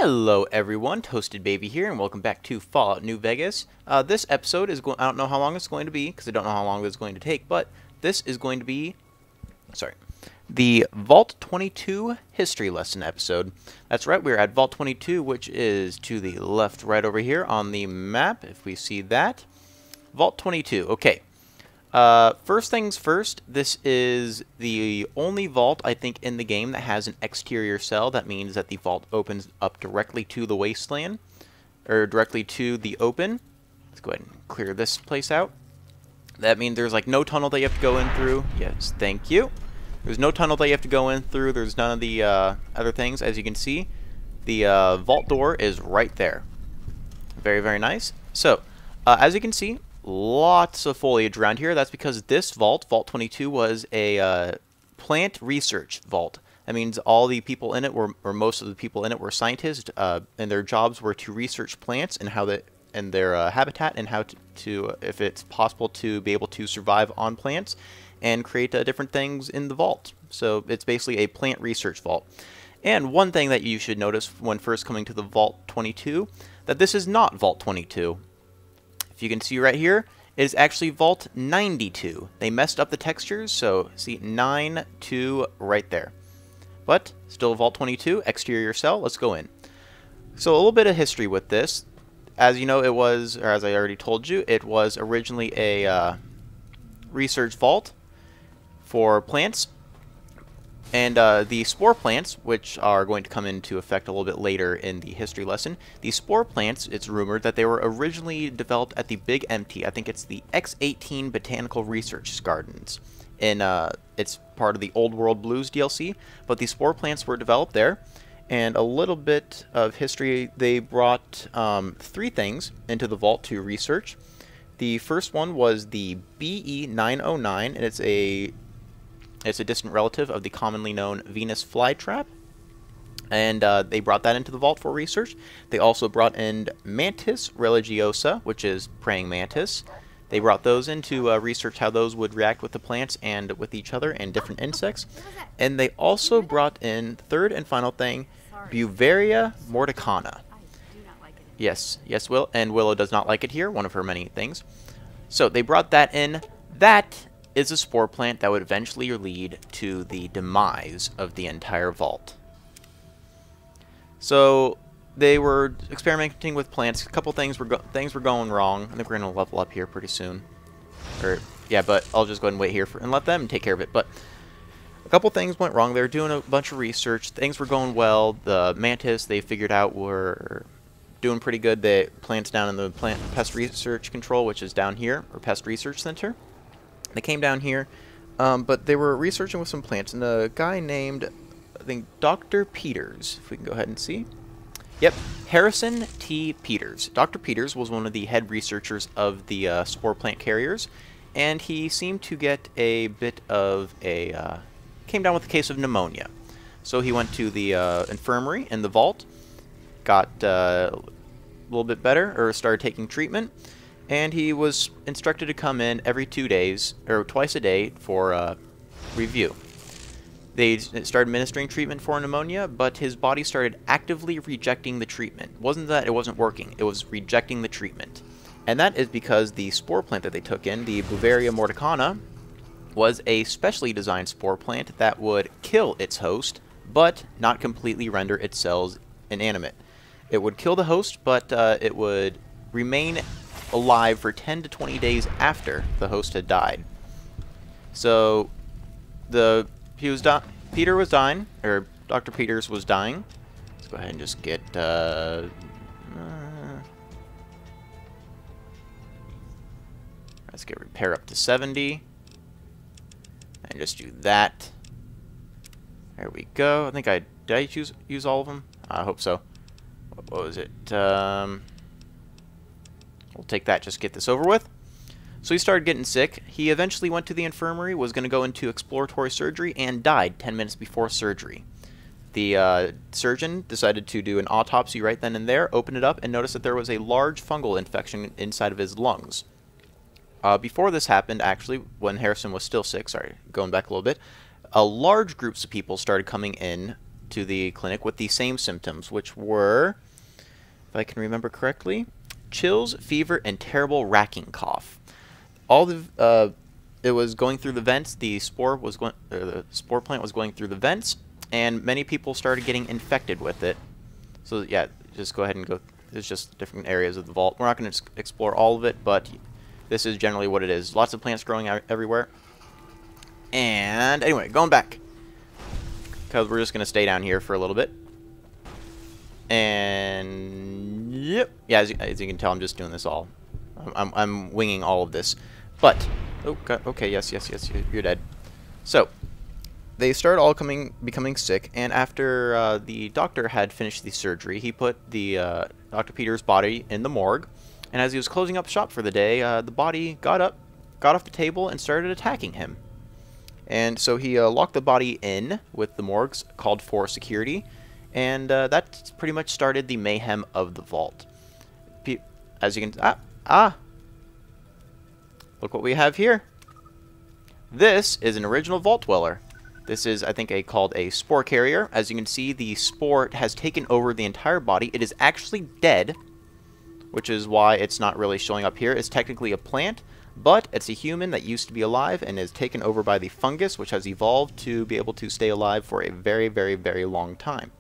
Hello everyone, Toasted Baby here, and welcome back to Fallout New Vegas. This episode is I don't know how long it's going to be, because I don't know how long it's going to take, but this is going to be, the Vault 22 History Lesson episode. That's right, we're at Vault 22, which is to the left right over here on the map, if we see that. Vault 22, okay. First things first, this is the only vault, I think, in the game that has an exterior cell. That means that the vault opens up directly to the wasteland, or directly to the open. Let's go ahead and clear this place out. That means there's like no tunnel that you have to go in through. Yes, thank you. There's no tunnel that you have to go in through. There's none of the other things. As you can see, the vault door is right there. Very, very nice. So, as you can see, lots of foliage around here. That's because this vault, Vault 22, was a plant research vault. That means all the people in it were, or most of the people in it were scientists, and their jobs were to research plants and how and their habitat, and how to, if it's possible, to be able to survive on plants and create different things in the vault. So it's basically a plant research vault. And one thing that you should notice when first coming to the Vault 22, that this is not Vault 22. You can see right here, it is actually Vault 92. They messed up the textures, so see 9-2 right there. But still Vault 22, exterior cell. Let's go in. So a little bit of history with this. As you know, it was, or as I already told you, it was originally a research vault for plants. And the spore plants, which are going to come into effect a little bit later in the history lesson, the spore plants, it's rumored that they were originally developed at the Big Empty. I think it's the X-18 Botanical Research Gardens. And it's part of the Old World Blues DLC, but the spore plants were developed there. And a little bit of history, they brought 3 things into the vault to research. The first one was the BE-909, and it's a distant relative of the commonly known Venus flytrap, and they brought that into the vault for research. They also brought in Mantis religiosa, which is praying mantis. They brought those in to research how those would react with the plants and with each other and different insects. And they also brought in, third and final thing, Beauveria mordicana. Yes, Will, and Willow does not like it here, one of her many things. So they brought that in. That is a spore plant that would eventually lead to the demise of the entire vault. So they were experimenting with plants. A couple things were going wrong. I think we're going to level up here pretty soon. Yeah, but I'll just go ahead and wait here and let them take care of it. But a couple things went wrong. They were doing a bunch of research. Things were going well. The mantis they figured out were doing pretty good. The plants down in the Plant Pest Research Control, which is down here, or Pest Research Center. They came down here, but they were researching with some plants, and a guy named, I think, Dr. Peters, if we can go ahead and see. Yep, Harrison T. Peters. Dr. Peters was one of the head researchers of the spore plant carriers, and he seemed to get a bit of a, came down with a case of pneumonia. So he went to the infirmary in the vault, got a little bit better, or started taking treatment. And he was instructed to come in every 2 days, or twice a day, for review. They started administering treatment for pneumonia, but his body started actively rejecting the treatment. It wasn't that it wasn't working, it was rejecting the treatment. And that is because the spore plant that they took in, the Beauveria mordicana, was a specially designed spore plant that would kill its host, but not completely render its cells inanimate. It would kill the host, but it would remain alive for 10 to 20 days after the host had died. So Peter was dying, or Dr. Peters was dying. Let's go ahead and just get let's get repair up to 70 and just do that. There we go. I think did I use all of them? I hope so. What was it? We'll take that, just get this over with. So he started getting sick. He eventually went to the infirmary, was going to go into exploratory surgery, and died 10 minutes before surgery. The surgeon decided to do an autopsy right then and there, opened it up, and noticed that there was a large fungal infection inside of his lungs. Before this happened, actually, when Harrison was still sick, sorry, going back a little bit, large groups of people started coming in to the clinic with the same symptoms, which were, if I can remember correctly, chills, fever, and terrible racking cough. All the it was going through the vents. The spore plant was going through the vents, and many people started getting infected with it. So yeah, just go ahead and go. It's just different areas of the vault. We're not going to explore all of it, but this is generally what it is. Lots of plants growing out everywhere. And anyway, going back, because we're just going to stay down here for a little bit. And yep, yeah, as you can tell, I'm just doing this all. I'm winging all of this. But oh god, okay, yes, you're dead. So they started all becoming sick, and after the doctor had finished the surgery, he put the Dr. Peter's body in the morgue. And as he was closing up shop for the day, the body got off the table and started attacking him. And so he locked the body in with the morgues, called for security, and that pretty much started the mayhem of the vault. As you can look what we have here. This is an original vault dweller. This is, I think, called a spore carrier. As you can see, the spore has taken over the entire body. It is actually dead, which is why it's not really showing up here. It's technically a plant, but it's a human that used to be alive and is taken over by the fungus, which has evolved to be able to stay alive for a very, very, very long time.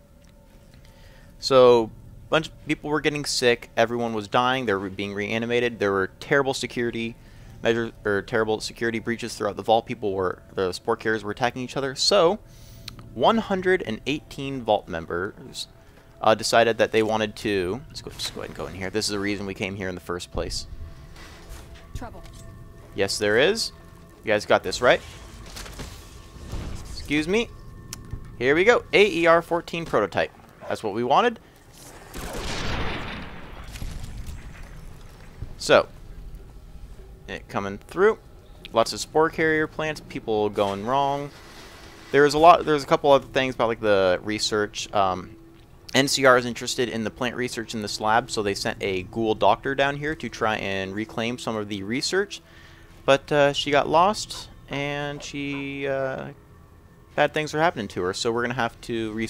So, a bunch of people were getting sick. Everyone was dying. They were being reanimated. There were terrible security measures, or terrible security breaches throughout the vault. The spore carriers were attacking each other. So, 118 vault members decided that they wanted to. Just go ahead and go in here. This is the reason we came here in the first place. Trouble. Yes, there is. You guys got this, right? Excuse me. Here we go. AER-14 prototype. That's what we wanted. So, it coming through. Lots of spore carrier plants. People going wrong. There's a couple other things about like the research. NCR is interested in the plant research in this lab, so they sent a ghoul doctor down here to try and reclaim some of the research. But she got lost, and she bad things are happening to her. So we're gonna have to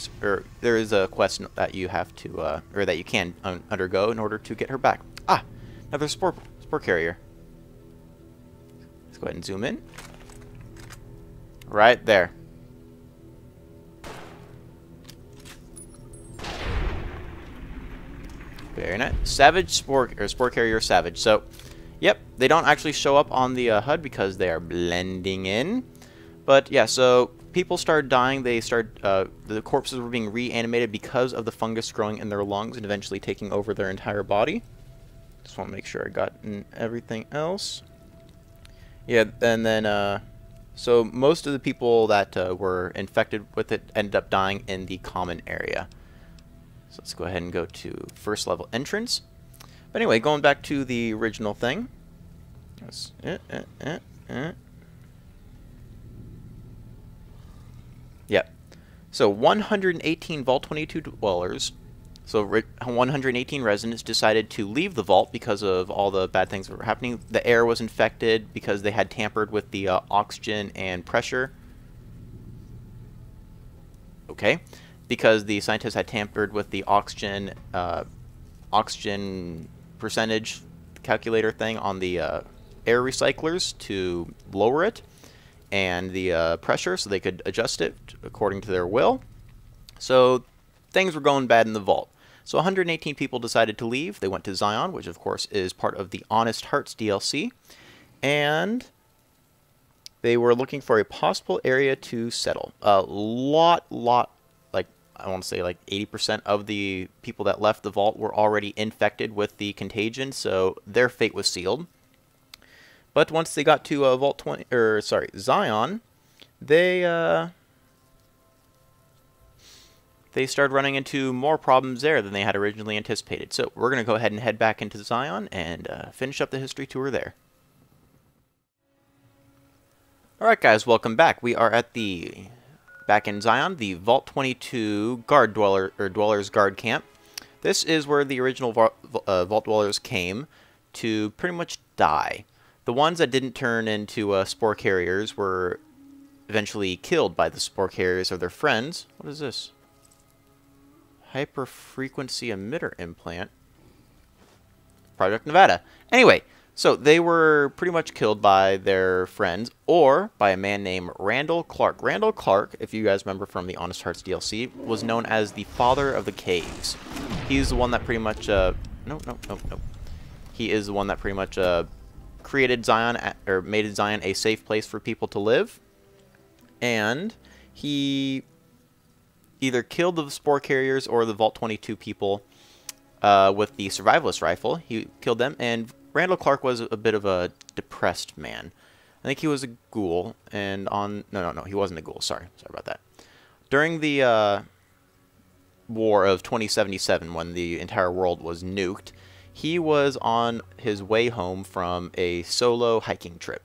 there is a quest that you have to or that you can undergo in order to get her back. Ah, another spore carrier. Let's go ahead and zoom in. Right there. Very nice. Savage spore carrier savage. So, yep, they don't actually show up on the HUD because they are blending in. But yeah, so people started dying. The corpses were being reanimated because of the fungus growing in their lungs and eventually taking over their entire body. Just want to make sure I got everything else. Yeah, and then so most of the people that were infected with it ended up dying in the common area. So let's go ahead and go to first level entrance. But anyway, going back to the original thing. Yeah. So 118 Vault 22 dwellers, so 118 residents decided to leave the vault because of all the bad things that were happening. The air was infected because they had tampered with the oxygen and pressure. Okay. Because the scientists had tampered with the oxygen percentage calculator thing on the air recyclers to lower it and the pressure so they could adjust it according to their will. So things were going bad in the vault. So 118 people decided to leave. They went to Zion, which of course is part of the Honest Hearts DLC, and they were looking for a possible area to settle. A lot, I want to say like 80% of the people that left the vault were already infected with the contagion, so their fate was sealed. But once they got to Zion, they started running into more problems there than they had originally anticipated. So we're going to go ahead and head back into Zion and finish up the history tour there. Alright guys, welcome back. We are at back in Zion, the Vault 22 Dwellers Guard Camp. This is where the original Vault Dwellers came to pretty much die. The ones that didn't turn into spore carriers were eventually killed by the spore carriers of their friends. What is this? Hyperfrequency emitter implant. Project Nevada. Anyway, so they were pretty much killed by their friends or by a man named Randall Clark. Randall Clark, if you guys remember from the Honest Hearts DLC, was known as the father of the caves. He's the one that pretty much, no. He is the one that pretty much created Zion, or made Zion a safe place for people to live. And he either killed the Spore Carriers or the Vault 22 people with the Survivalist Rifle. He killed them, and Randall Clark was a bit of a depressed man. I think he was a ghoul, and on... No, he wasn't a ghoul. Sorry about that. During the War of 2077, when the entire world was nuked, he was on his way home from a solo hiking trip.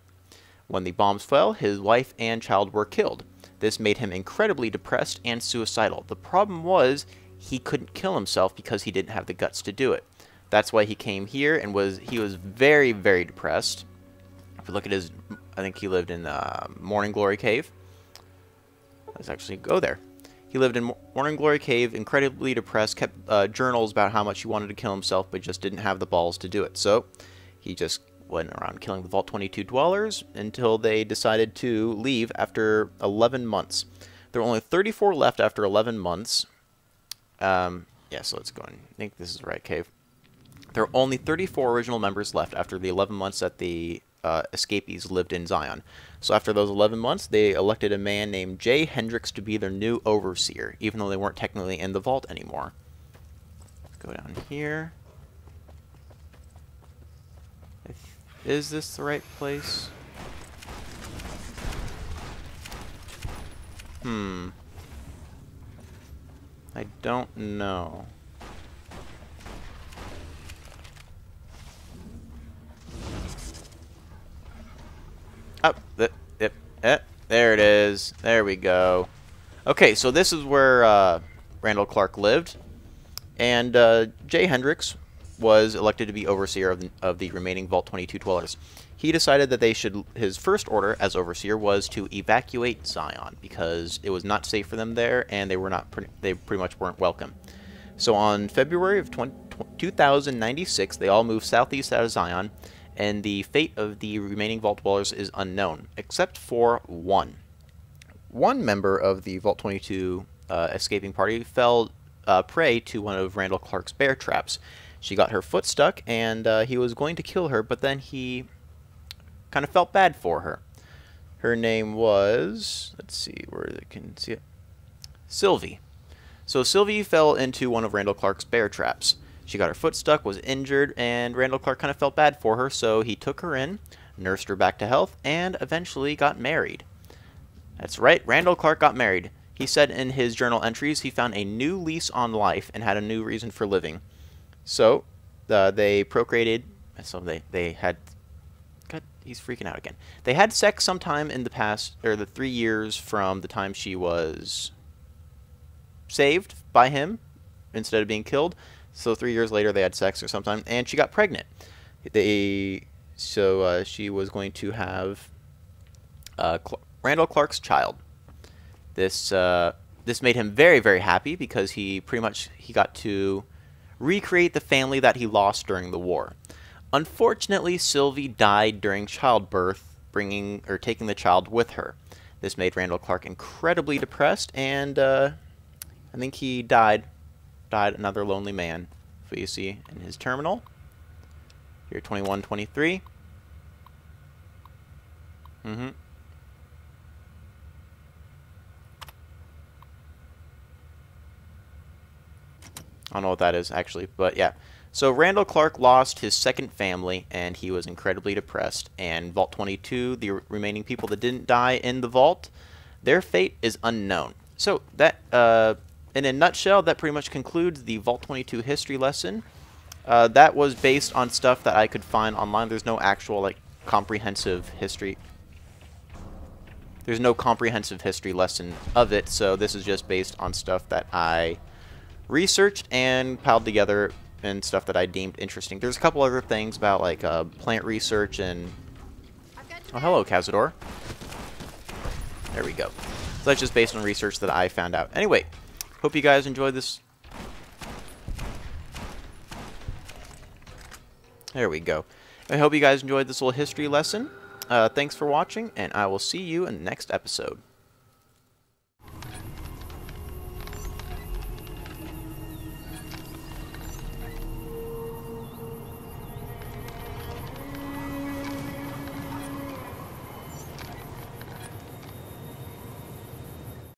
When the bombs fell, his wife and child were killed. This made him incredibly depressed and suicidal. The problem was he couldn't kill himself because he didn't have the guts to do it. That's why he came here and he was very, very depressed. If you look at his, I think he lived in Morning Glory Cave. Let's actually go there. He lived in Morning Glory Cave, incredibly depressed, kept journals about how much he wanted to kill himself, but just didn't have the balls to do it. So he just went around killing the Vault 22 dwellers until they decided to leave after 11 months. There were only 34 left after 11 months. Yeah, so let's go and I think this is the right cave. There are only 34 original members left after the 11 months that the escapees lived in Zion. So after those 11 months, they elected a man named Jay Hendricks to be their new overseer, even though they weren't technically in the vault anymore. Let's go down here. Is this the right place? I don't know. There it is. There we go. Okay, so this is where Randall Clark lived, and Jay Hendricks was elected to be overseer of the remaining Vault 22 dwellers. He decided that his first order as overseer was to evacuate Zion because it was not safe for them there, and they pretty much weren't welcome. So on February of 2096, they all moved southeast out of Zion, and the fate of the remaining Vault dwellers is unknown, except for one. One member of the Vault 22 escaping party fell prey to one of Randall Clark's bear traps. She got her foot stuck, and he was going to kill her, but then he kind of felt bad for her. Her name was, let's see where they can see it, Sylvie. So Sylvie fell into one of Randall Clark's bear traps. She got her foot stuck, was injured, and Randall Clark kind of felt bad for her, so he took her in, nursed her back to health, and eventually got married. That's right, Randall Clark got married. He said in his journal entries he found a new lease on life and had a new reason for living. So they procreated, so they had, God, he's freaking out again. They had sex sometime in the past, or the 3 years from the time she was saved by him instead of being killed. So 3 years later they had sex or sometime, and she got pregnant. So she was going to have Randall Clark's child. This made him very, very happy because he got to recreate the family that he lost during the war. Unfortunately, Sylvie died during childbirth, taking the child with her. This made Randall Clark incredibly depressed, and I think he died another lonely man. So you see in his terminal here, 2123. I don't know what that is actually, but yeah. So Randall Clark lost his second family, and he was incredibly depressed. And Vault 22, the remaining people that didn't die in the vault, their fate is unknown. So that in a nutshell, that pretty much concludes the Vault 22 history lesson. That was based on stuff that I could find online. There's no actual comprehensive history. There's no comprehensive history lesson of it, so this is just based on stuff that I researched and piled together and stuff that I deemed interesting. There's a couple other things about plant research and... Oh, hello, Cazador. There we go. So that's just based on research that I found out. Anyway, hope you guys enjoyed this There we go. I hope you guys enjoyed this little history lesson. Thanks for watching, and I will see you in the next episode.